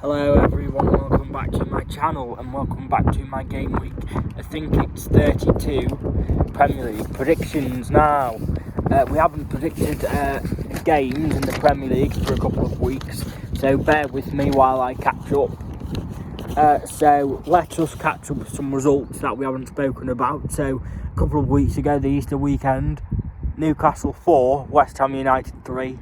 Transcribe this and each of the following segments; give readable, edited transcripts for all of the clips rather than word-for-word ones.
Hello everyone, welcome back to my channel and welcome back to my game week. I think it's 32 Premier League predictions now. We haven't predicted games in the Premier League for a couple of weeks, so bear with me while I catch up. So let us catch up with some results that we haven't spoken about. So a couple of weeks ago, the Easter weekend, Newcastle 4, West Ham United 3,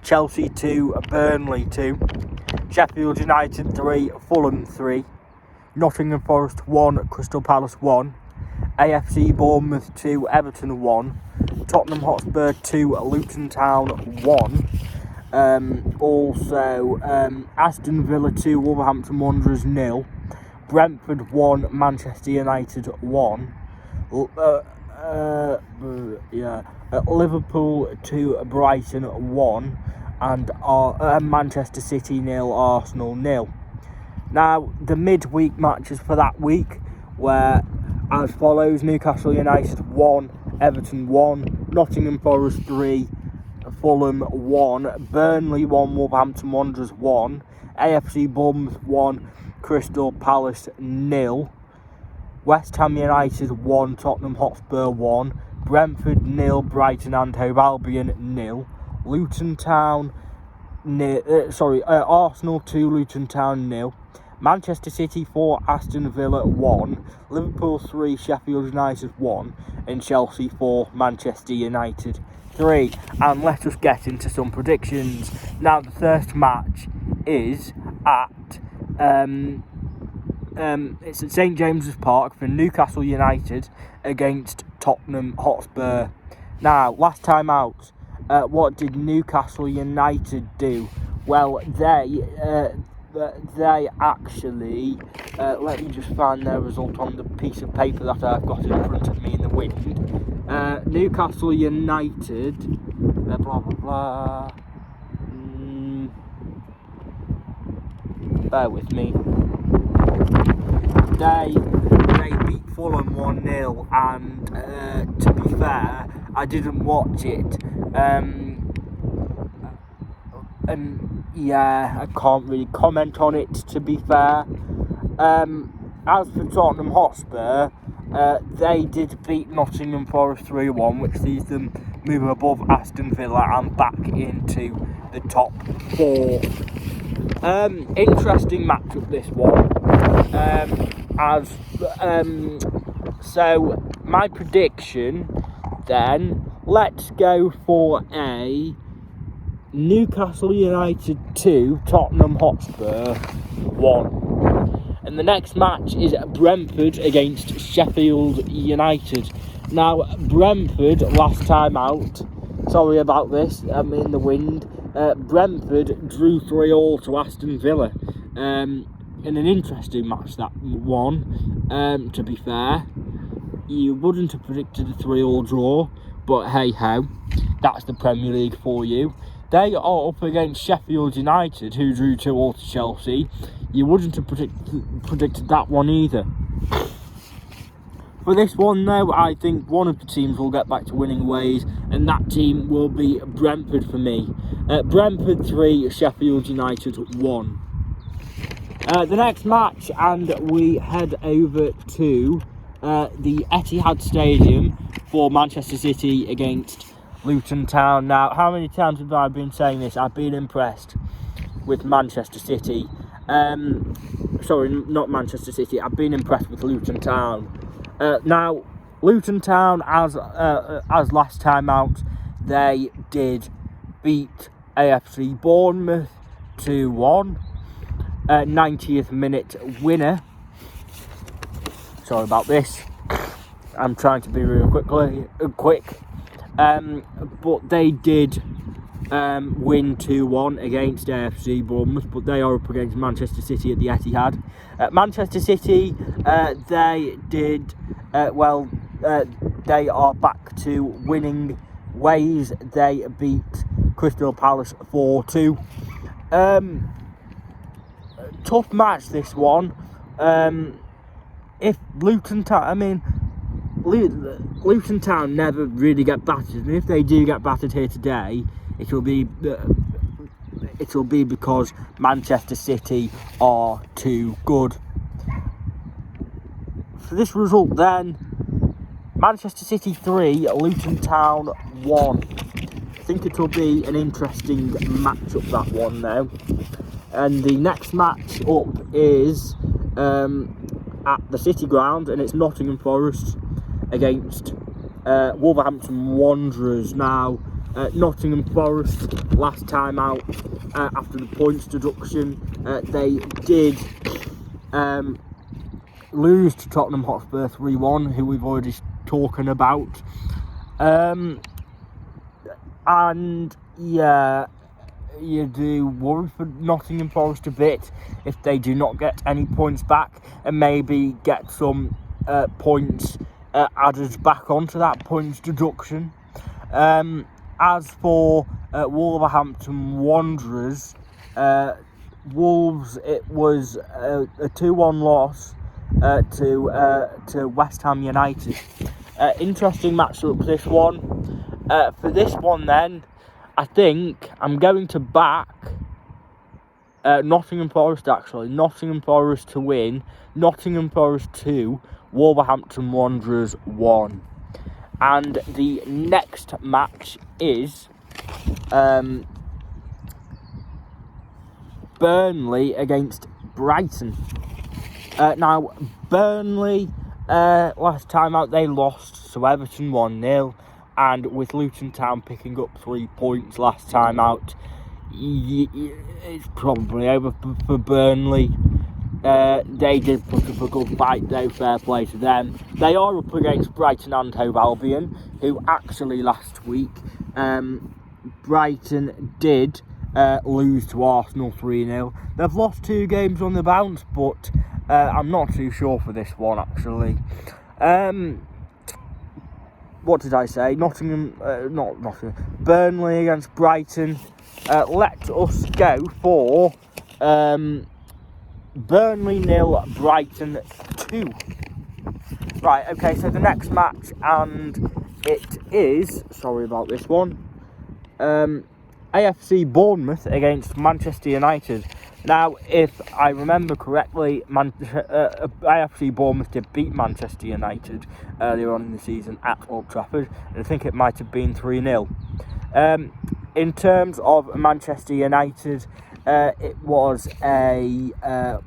Chelsea 2, Burnley 2, Sheffield United 3, Fulham 3, Nottingham Forest 1, Crystal Palace 1, AFC Bournemouth 2, Everton 1, Tottenham Hotspur 2, Luton Town 1, Aston Villa 2, Wolverhampton Wanderers 0, Brentford 1, Manchester United 1, Liverpool 2, Brighton 1, and Manchester City 0, Arsenal 0. Now, the midweek matches for that week were as follows: Newcastle United 1, Everton 1, Nottingham Forest 3, Fulham 1, Burnley 1, Wolverhampton Wanderers 1, AFC Bournemouth 1, Crystal Palace 0, West Ham United 1, Tottenham Hotspur 1, Brentford 0, Brighton and Hove Albion 0, Luton Town Arsenal 2, Luton Town 0, Manchester City 4, Aston Villa 1, Liverpool 3, Sheffield United 1, and Chelsea 4, Manchester United 3. And let us get into some predictions. Now, the first match is it's at St James's Park for Newcastle United against Tottenham Hotspur. Now, last time out, what did Newcastle United do? Well, they actually, let me just find their result on the piece of paper that I've got in front of me in the wind. Newcastle United, bear with me. They beat Fulham 1-0, and to be fair, I didn't watch it. I can't really comment on it, to be fair. As for Tottenham Hotspur, they did beat Nottingham Forest 3-1, which sees them move above Aston Villa and back into the top 4. Interesting matchup, this one. So my prediction then, let's go for a Newcastle United 2, Tottenham Hotspur 1. And the next match is Brentford against Sheffield United. Now, Brentford, last time out, sorry about this, I'm in the wind, Brentford drew 3-3 to Aston Villa. In an interesting match, that one, to be fair. You wouldn't have predicted a 3-3 draw, but hey-ho, that's the Premier League for you. They are up against Sheffield United, who drew 2-2 to Chelsea. You wouldn't have predicted that one either. For this one, though, I think one of the teams will get back to winning ways, and that team will be Brentford for me. Brentford 3, Sheffield United 1. The next match, and we head over to the Etihad Stadium for Manchester City against Luton Town. Now, how many times have I been saying this? I've been impressed with Manchester City. Sorry, not Manchester City. I've been impressed with Luton Town. Now, Luton Town, as last time out, they did beat AFC Bournemouth 2-1. 90th minute winner. Sorry about this. I'm trying to be real quick. But they did win 2-1 against AFC Bournemouth, but they are up against Manchester City at the Etihad. Manchester City, they did they are back to winning ways. They beat Crystal Palace 4-2. Tough match, this one. If Luton Town, Luton Town never really get battered, and if they do get battered here today, it'll be it'll be because Manchester City are too good. For this result then, Manchester City 3, Luton Town 1. I think it'll be an interesting matchup, that one now. And the next match up is at the City Ground, and it's Nottingham Forest against Wolverhampton Wanderers. Now, Nottingham Forest, last time out after the points deduction, they did lose to Tottenham Hotspur 3-1, who we've already talking about. And yeah, you do worry for Nottingham Forest a bit if they do not get any points back and maybe get some points added back onto that points deduction. As for Wolverhampton Wanderers, Wolves, it was a 2-1 loss to West Ham United. Interesting matchup, this one. For this one then, I think I'm going to back Nottingham Forest, actually. Nottingham Forest to win, Nottingham Forest 2, Wolverhampton Wanderers 1. And the next match is Burnley against Brighton. Now, Burnley, last time out they lost to Everton 1-0. And with Luton Town picking up 3 points last time out, it's probably over for Burnley. They did put up a good fight though, fair play to them. They are up against Brighton and Hove Albion, who actually last week, Brighton did lose to Arsenal 3-0. They've lost 2 games on the bounce, but I'm not too sure for this one actually. What did I say? Burnley against Brighton. Let us go for Burnley 0, Brighton 2. Right, okay, so the next match, and it is, sorry about this one, AFC Bournemouth against Manchester United. Now, if I remember correctly, AFC Bournemouth did beat Manchester United earlier on in the season at Old Trafford, and I think it might have been 3-0. In terms of Manchester United, it was a...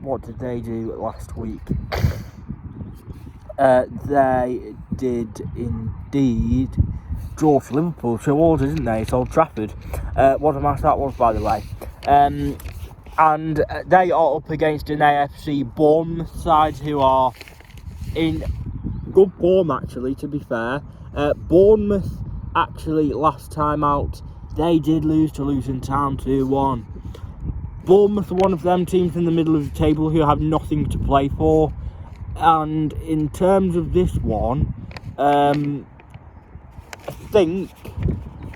what did they do last week? They did indeed draw to Liverpool 2-2, didn't they? It's Old Trafford. What a match that was, by the way. And they are up against an AFC Bournemouth side who are in good form, actually, to be fair. Bournemouth, actually, last time out, they did lose to Luton Town 2-1. Bournemouth are one of them teams in the middle of the table who have nothing to play for. And in terms of this one, I think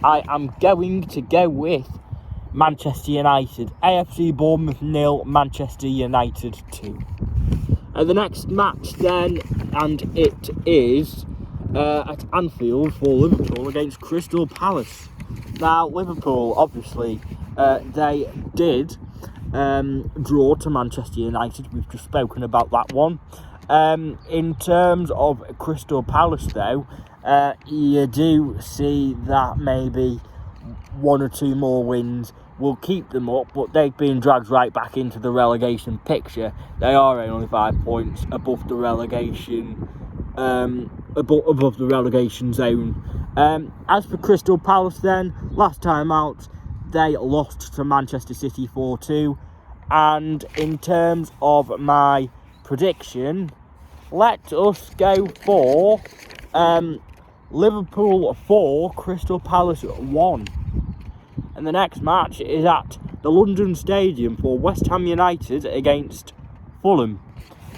I am going to go with Manchester United. AFC Bournemouth 0, Manchester United 2. The next match then, and it is at Anfield for Liverpool against Crystal Palace. Now, Liverpool, obviously, they did draw to Manchester United. We've just spoken about that one. In terms of Crystal Palace, though, you do see that maybe 1 or 2 more wins will keep them up, but they've been dragged right back into the relegation picture. They are only 5 points above the relegation, above the relegation zone. As for Crystal Palace, then, last time out, they lost to Manchester City 4-2. And in terms of my prediction, let us go for Liverpool 4, Crystal Palace 1. And the next match is at the London Stadium for West Ham United against Fulham.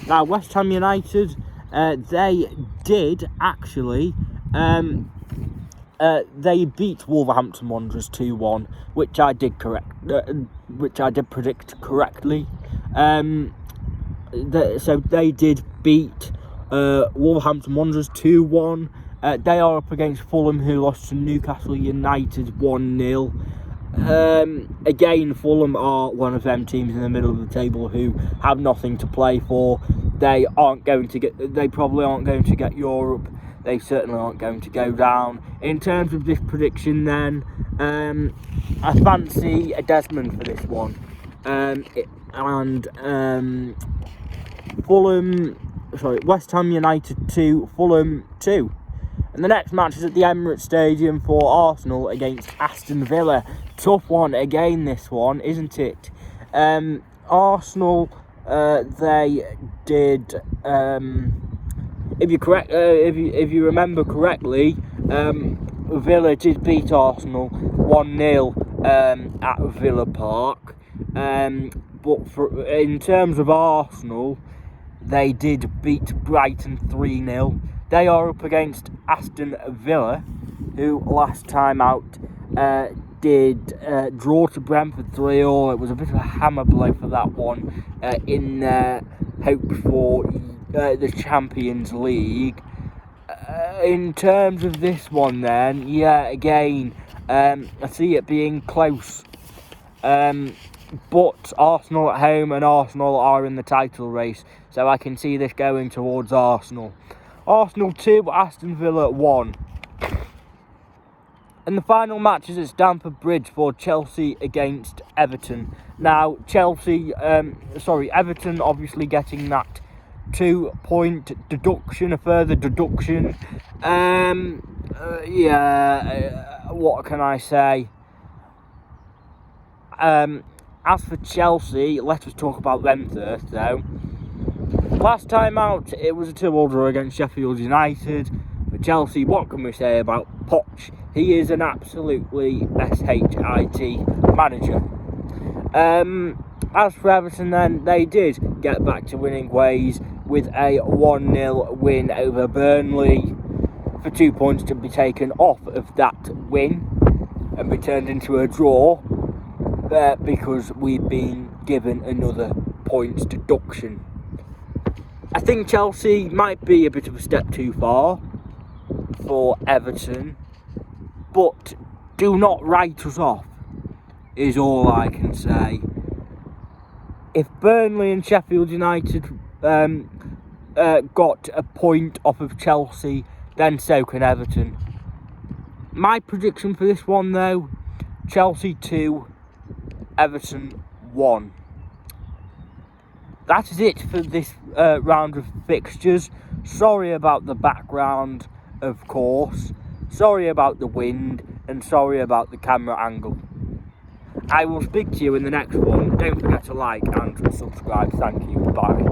Now, West Ham United, they did actually, they beat Wolverhampton Wanderers 2-1, which I did predict correctly. So they did beat Wolverhampton Wanderers 2-1. They are up against Fulham, who lost to Newcastle United 1-0. Again, Fulham are one of them teams in the middle of the table who have nothing to play for. They probably aren't going to get Europe. They certainly aren't going to go down. In terms of this prediction then, I fancy a Desmond for this one. West Ham United 2, Fulham 2. And the next match is at the Emirates Stadium for Arsenal against Aston Villa. Tough one again, this one, isn't it? Arsenal, they did. If you remember correctly, Villa did beat Arsenal 1-0 at Villa Park. But in terms of Arsenal, they did beat Brighton 3-0. They are up against Aston Villa, who last time out did draw to Brentford 3-0. It was a bit of a hammer blow for that one in their hopes for the Champions League. In terms of this one then, again, I see it being close. But Arsenal at home and Arsenal are in the title race, so I can see this going towards Arsenal. Arsenal 2, Aston Villa 1. And the final match is at Stamford Bridge for Chelsea against Everton. Now, Everton obviously getting that 2-point deduction, a further deduction. What can I say? As for Chelsea, let us talk about them first, though. Last time out, it was a 2-2 draw against Sheffield United. For Chelsea, what can we say about Poch? He is an absolutely SHIT manager. As for Everton then, they did get back to winning ways with a 1-0 win over Burnley, for 2 points to be taken off of that win and be turned into a draw, because we've been given another points deduction. I think Chelsea might be a bit of a step too far for Everton, but do not write us off, is all I can say. If Burnley and Sheffield United got a point off of Chelsea, then so can Everton. My prediction for this one, though, Chelsea 2, Everton 1. That is it for this round of fixtures. Sorry about the background, of course. Sorry about the wind, and sorry about the camera angle. I will speak to you in the next one. Don't forget to like and subscribe. Thank you. Bye.